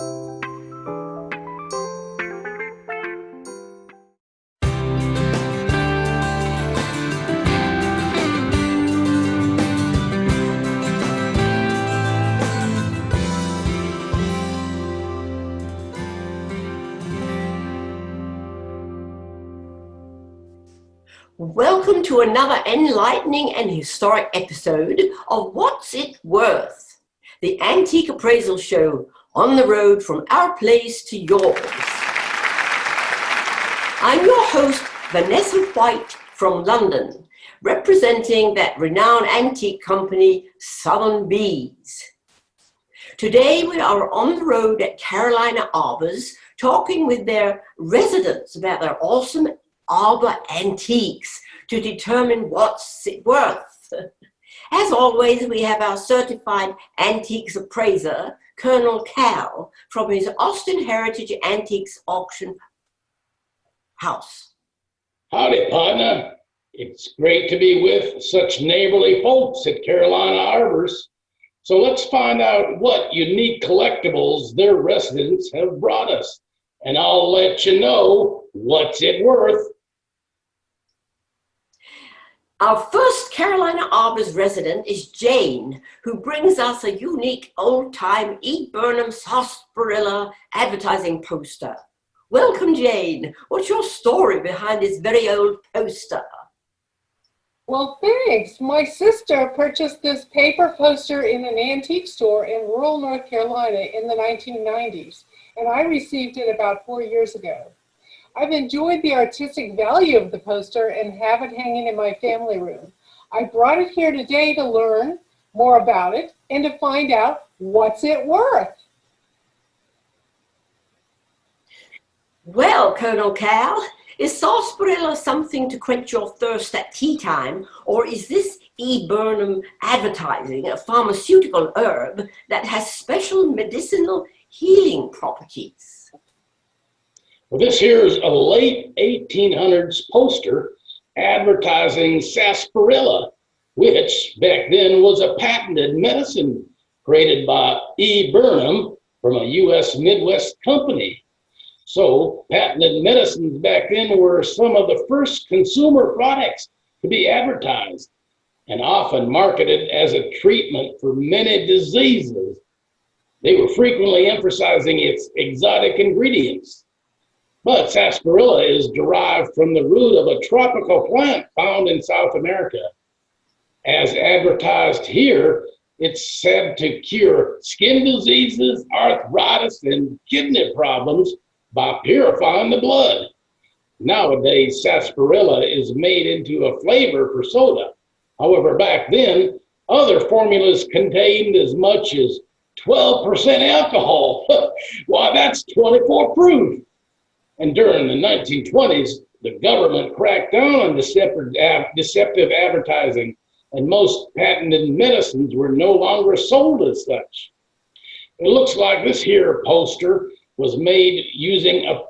Welcome to another enlightening and historic episode of What's It Worth? The Antique Appraisal Show on the road from our place to yours. I'm your host, Vanessa White from London, representing that renowned antique company, Sotheby's. Today we are on the road at Carolina Arbors, talking with their residents about their awesome Arbor antiques to determine what's it worth. As always, we have our certified antiques appraiser, Colonel Karl, from his Austin Heritage Antiques Auction House. Howdy, partner. It's great to be with such neighborly folks at Carolina Arbors. So let's find out what unique collectibles their residents have brought us, and I'll let you know what's it worth. Our first Carolina Arbors resident is Jane, who brings us a unique old-time E. Burnham sarsaparilla advertising poster. Welcome, Jane. What's your story behind this very old poster? Well, thanks. My sister purchased this paper poster in an antique store in rural North Carolina in the 1990s, and I received it about 4 years ago. I've enjoyed the artistic value of the poster and have it hanging in my family room. I brought it here today to learn more about it and to find out what's it worth. Well, Colonel Karl, is sarsaparilla something to quench your thirst at tea time, or is this E. Burnham advertising a pharmaceutical herb that has special medicinal healing properties? Well, this here's a late 1800s poster advertising sarsaparilla, which back then was a patented medicine created by E. Burnham from a U.S. Midwest company. So patented medicines back then were some of the first consumer products to be advertised and often marketed as a treatment for many diseases. They were frequently emphasizing its exotic ingredients. But sarsaparilla is derived from the root of a tropical plant found in South America. As advertised here, it's said to cure skin diseases, arthritis, and kidney problems by purifying the blood. Nowadays, sarsaparilla is made into a flavor for soda. However, back then, other formulas contained as much as 12% alcohol. Why, that's 24 proof. And during the 1920s, the government cracked down on deceptive advertising, and most patented medicines were no longer sold as such. It looks like this here poster was made using a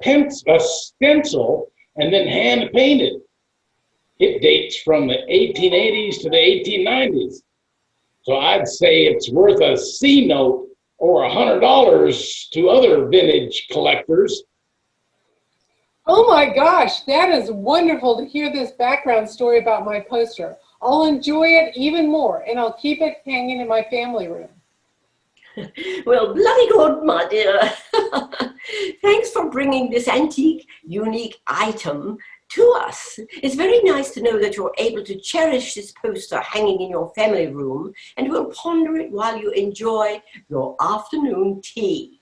stencil and then hand painted. It dates from the 1880s to the 1890s. So I'd say it's worth a C note or $100 to other vintage collectors. Oh my gosh, that is wonderful to hear this background story about my poster. I'll enjoy it even more, and I'll keep it hanging in my family room. Well, bloody good, my dear. Thanks for bringing this antique, unique item to us. It's very nice to know that you're able to cherish this poster hanging in your family room, and we'll ponder it while you enjoy your afternoon tea.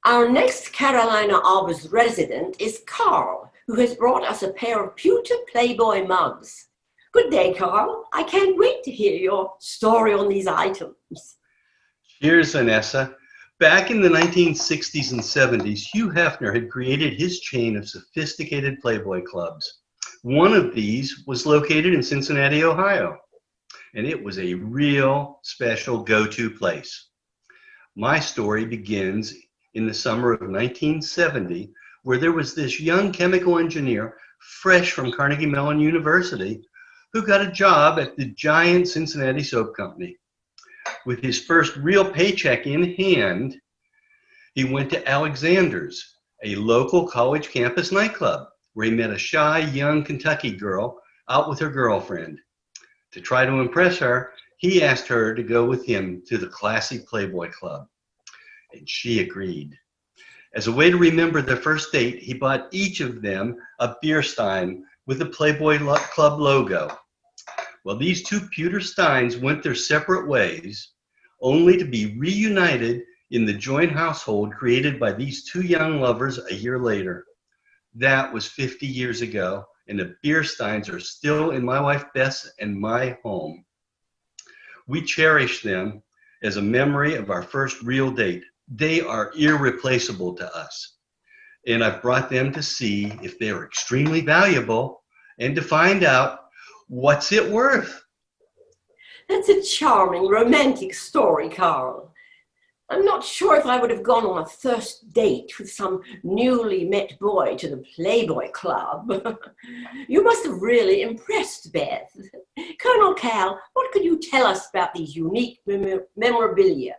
Our next Carolina Arbors resident is Karl, who has brought us a pair of pewter Playboy mugs. Good day, Karl. I can't wait to hear your story on these items. Cheers, Vanessa. Back in the 1960s and 70s, Hugh Hefner had created his chain of sophisticated Playboy clubs. One of these was located in Cincinnati, Ohio, and it was a real special go-to place. My story begins in the summer of 1970, where there was this young chemical engineer, fresh from Carnegie Mellon University, who got a job at the giant Cincinnati soap company. With his first real paycheck in hand, He went to Alexander's, a local college campus nightclub, where he met a shy young Kentucky girl out with her girlfriend. To try to impress her, he asked her to go with him to the classy Playboy Club, and she agreed. As a way to remember their first date, he bought each of them a beer stein with the Playboy Club logo. Well, these two pewter steins went their separate ways, only to be reunited in the joint household created by these two young lovers a year later. That was 50 years ago, and the beer steins are still in my wife Bess and my home. We cherish them as a memory of our first real date. They are irreplaceable to us, and I've brought them to see if they are extremely valuable and to find out what's it worth. That's a charming, romantic story, Karl. I'm not sure if I would have gone on a first date with some newly met boy to the Playboy Club. You must have really impressed Beth. Colonel Cal, what could you tell us about these unique memorabilia?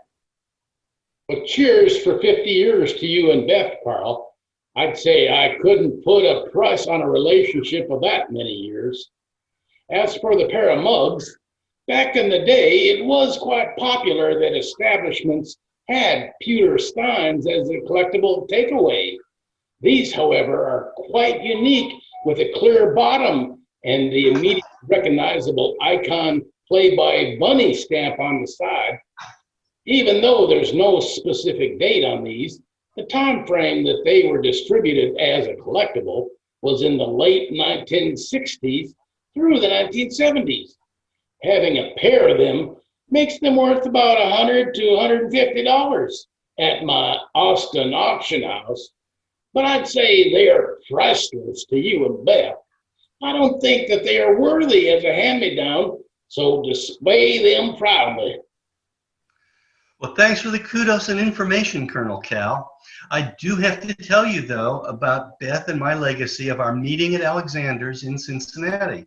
Well, cheers for 50 years to you and Beth, Karl. I'd say I couldn't put a price on a relationship of that many years. As for the pair of mugs, back in the day, it was quite popular that establishments had pewter steins as a collectible takeaway. These, however, are quite unique with a clear bottom and the immediately recognizable icon Playboy bunny stamp on the side. Even though there's no specific date on these, the time frame that they were distributed as a collectible was in the late 1960s through the 1970s. Having a pair of them makes them worth about $100 to $150 at my Austin auction house. But I'd say they are priceless to you and Beth. I don't think that they are worthy as a hand-me-down, so display them proudly. Well, thanks for the kudos and information, Colonel Cal. I do have to tell you, though, about Beth and my legacy of our meeting at Alexander's in Cincinnati.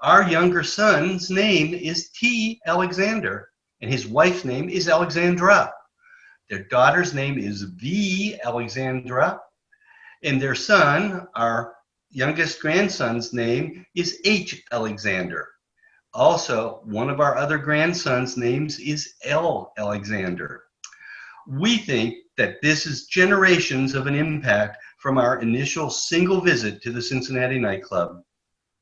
Our younger son's name is T. Alexander, and his wife's name is Alexandra. Their daughter's name is V. Alexandra, and their son, our youngest grandson's name is H. Alexander. Also, one of our other grandsons' names is L. Alexander. We think that this is generations of an impact from our initial single visit to the Cincinnati nightclub.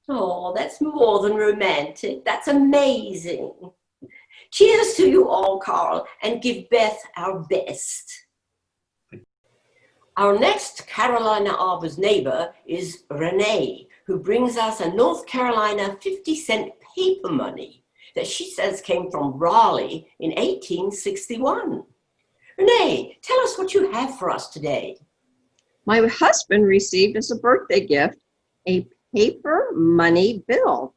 Oh, that's more than romantic. That's amazing. Cheers to you all, Karl, and give Beth our best. Our next Carolina Arbors neighbor is Renee, who brings us a North Carolina 50-cent paper money that she says came from Raleigh in 1861. Renee, tell us what you have for us today. My husband received as a birthday gift a paper money bill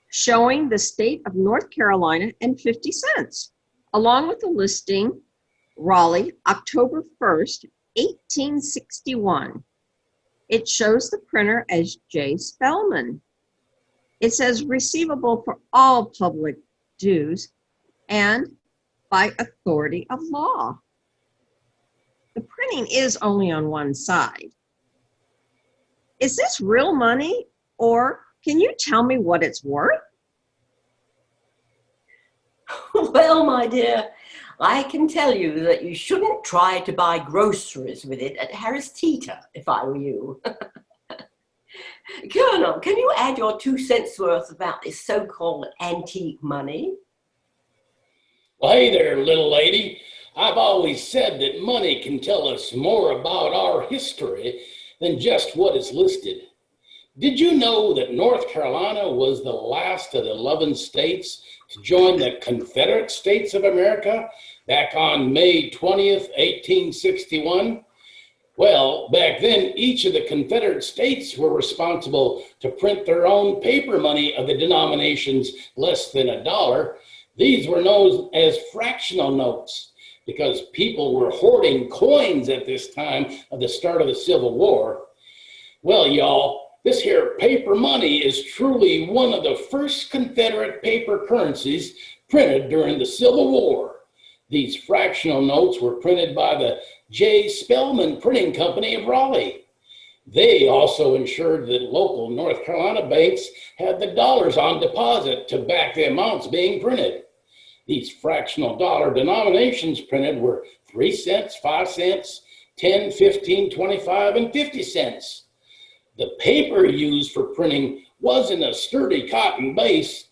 showing the state of North Carolina and 50 cents, along with the listing Raleigh, October 1st, 1861. It shows the printer as J. Spellman. It says receivable for all public dues and by authority of law. The printing is only on one side. Is this real money, or can you tell me what it's worth? Well, my dear, I can tell you that you shouldn't try to buy groceries with it at Harris Teeter, if I were you. Colonel, can you add your 2 cents worth about this so-called antique money? Well, hey there, little lady. I've always said that money can tell us more about our history than just what is listed. Did you know that North Carolina was the last of the 11 states to join the Confederate States of America back on May 20th, 1861? Well, back then, each of the Confederate states were responsible to print their own paper money of the denominations less than $1. These were known as fractional notes because people were hoarding coins at this time of the start of the Civil War. Well, y'all, this here paper money is truly one of the first Confederate paper currencies printed during the Civil War. These fractional notes were printed by the J. Spellman Printing Company of Raleigh. They also ensured that local North Carolina banks had the dollars on deposit to back the amounts being printed. These fractional dollar denominations printed were 3 cents, 5 cents, 10, 15, 25, and 50 cents. The paper used for printing wasn't a sturdy cotton base,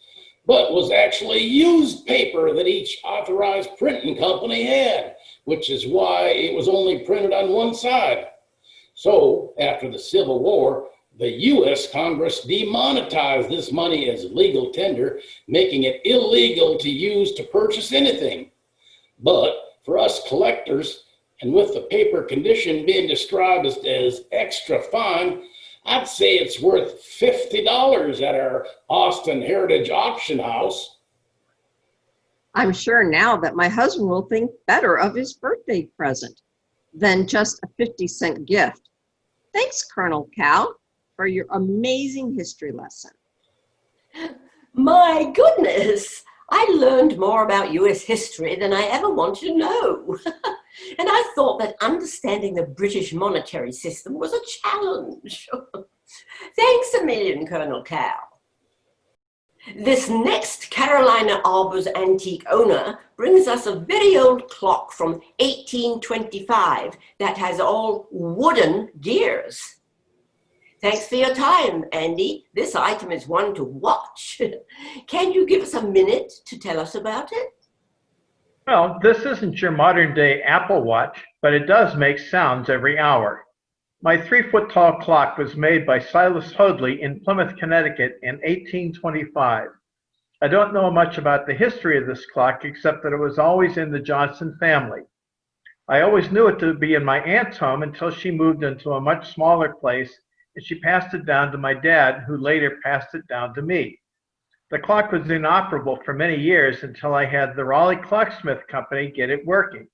but was actually used paper that each authorized printing company had, which is why it was only printed on one side. So, after the Civil War, the U.S. Congress demonetized this money as legal tender, making it illegal to use to purchase anything. But for us collectors, and with the paper condition being described as extra fine, I'd say it's worth $50 at our Austin Heritage Auction House. I'm sure now that my husband will think better of his birthday present than just a 50-cent gift. Thanks, Colonel Cal, for your amazing history lesson. My goodness, I learned more about US history than I ever wanted to know. And I thought that understanding the British monetary system was a challenge. Thanks a million, Colonel Cal. This next Carolina Arbors antique owner brings us a very old clock from 1825 that has all wooden gears. Thanks for your time, Andy. This item is one to watch. Can you give us a minute to tell us about it? Well, this isn't your modern day Apple Watch, but it does make sounds every hour. My 3-foot-tall clock was made by Silas Hoadley in Plymouth, Connecticut in 1825. I don't know much about the history of this clock except that it was always in the Johnson family. I always knew it to be in my aunt's home until she moved into a much smaller place and she passed it down to my dad, who later passed it down to me. The clock was inoperable for many years until I had the Raleigh Clocksmith Company get it working.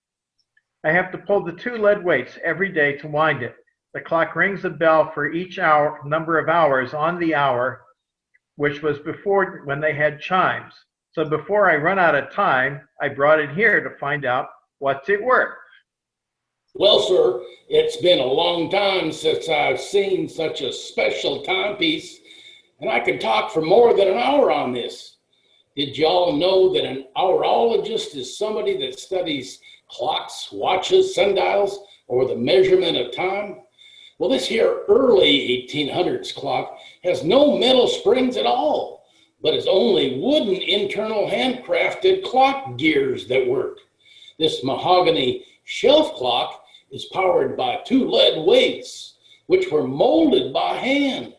I have to pull the 2 lead weights every day to wind it. The clock rings a bell for each number of hours on the hour, which was before when they had chimes. So before I run out of time, I brought it here to find out what's it worth. Well, sir, it's been a long time since I've seen such a special timepiece, and I could talk for more than an hour on this. Did y'all know that an hourologist is somebody that studies clocks, watches, sundials, or the measurement of time? Well, this here early 1800s clock has no metal springs at all, but it's only wooden internal handcrafted clock gears that work. This mahogany shelf clock is powered by 2 lead weights, which were molded by hand.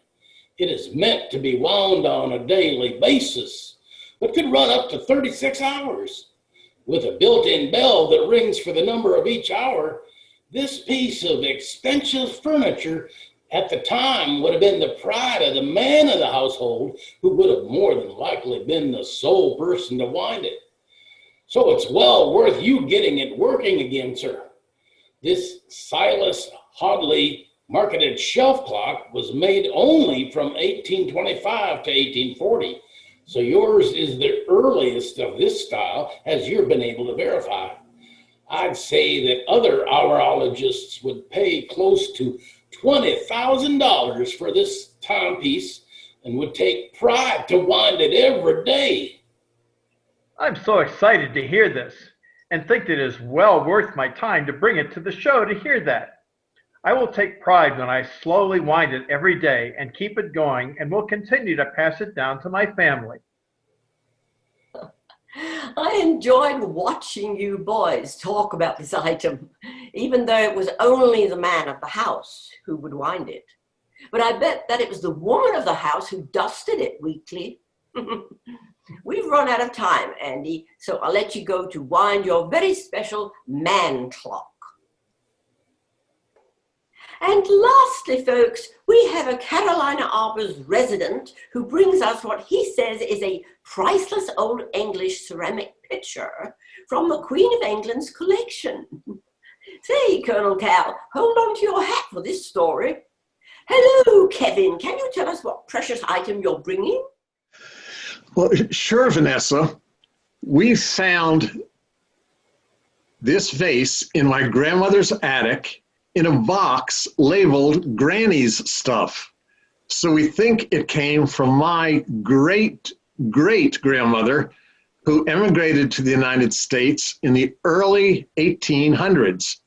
It is meant to be wound on a daily basis, but could run up to 36 hours. With a built-in bell that rings for the number of each hour, this piece of expensive furniture at the time would have been the pride of the man of the household, who would have more than likely been the sole person to wind it. So it's well worth you getting it working again, sir. This Silas Hoadley marketed shelf clock was made only from 1825 to 1840. So yours is the earliest of this style, as you've been able to verify. I'd say that other hourologists would pay close to $20,000 for this timepiece and would take pride to wind it every day. I'm so excited to hear this and think that it is well worth my time to bring it to the show to hear that. I will take pride when I slowly wind it every day and keep it going, and will continue to pass it down to my family. I enjoyed watching you boys talk about this item, even though it was only the man of the house who would wind it. But I bet that it was the woman of the house who dusted it weekly. We've run out of time, Andy, so I'll let you go to wind your very special man clock. And lastly, folks, we have a Carolina Arbors resident who brings us what he says is a priceless Old English ceramic pitcher from the Queen of England's collection. Say, Colonel Cal, hold on to your hat for this story. Hello, Kevin. Can you tell us what precious item you're bringing? Well, sure, Vanessa. We found this vase in my grandmother's attic in a box labeled Granny's stuff. So we think it came from my great-great-grandmother who emigrated to the United States in the early 1800s.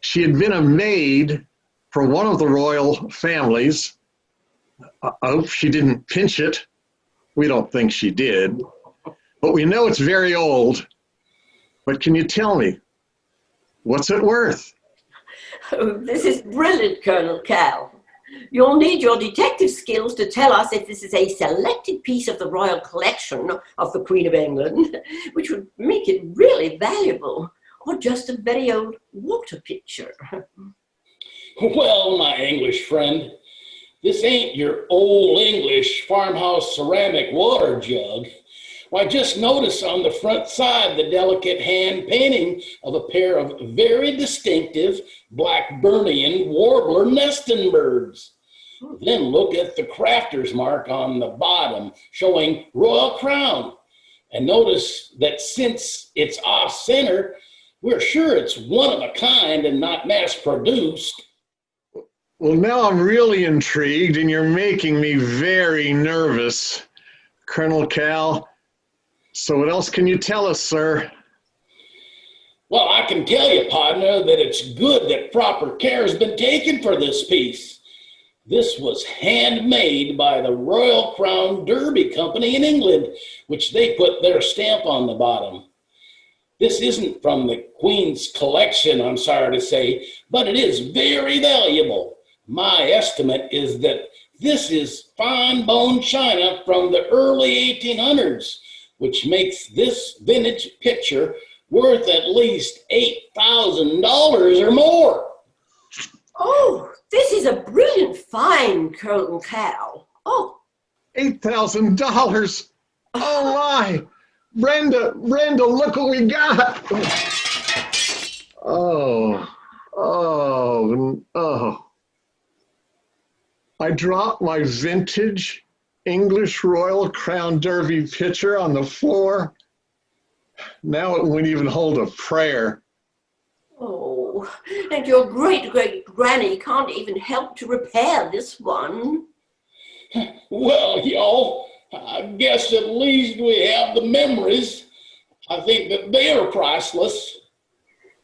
She had been a maid for one of the royal families. I hope she didn't pinch it. We don't think she did, but we know it's very old. But can you tell me, what's it worth? Oh, this is brilliant, Colonel Karl. You'll need your detective skills to tell us if this is a selected piece of the royal collection of the Queen of England, which would make it really valuable, or just a very old water pitcher. Well, my English friend, this ain't your old English farmhouse ceramic water jug. Why, just notice on the front side the delicate hand painting of a pair of very distinctive Blackburnian warbler nesting birds. Then look at the crafter's mark on the bottom showing Royal Crown. And notice that since it's off-center, we're sure it's one of a kind and not mass-produced. Well, now I'm really intrigued and you're making me very nervous, Colonel Karl. So what else can you tell us, sir? Well, I can tell you, partner, that it's good that proper care has been taken for this piece. This was handmade by the Royal Crown Derby Company in England, which they put their stamp on the bottom. This isn't from the Queen's collection, I'm sorry to say, but it is very valuable. My estimate is that this is fine bone china from the early 1800s, which makes this vintage picture worth at least $8,000 or more. Oh, this is a brilliant find, Colonel Karl. Oh, $8,000. Oh my. Brenda, look what we got. Oh. I dropped my vintage English Royal Crown Derby pitcher on the floor. Now it wouldn't even hold a prayer. oh, and your great-great-granny can't even help to repair this one. Well, y'all, I guess at least we have the memories. I think that they are priceless.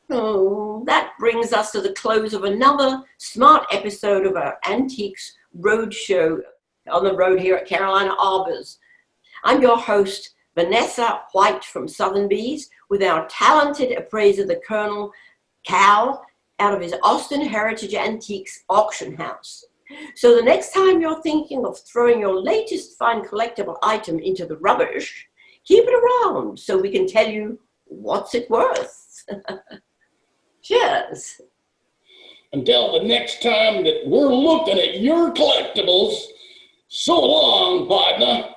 Oh, that brings us to the close of another smart episode of our Antiques Roadshow on the road here at Carolina Arbors. I'm your host, Vanessa White from Sotheby's, with our talented appraiser, the Colonel Karl, out of his Austin Heritage Antiques auction house. So the next time you're thinking of throwing your latest fine collectible item into the rubbish, keep it around so we can tell you what's it worth. Cheers. Until the next time that we're looking at your collectibles, so long, partner.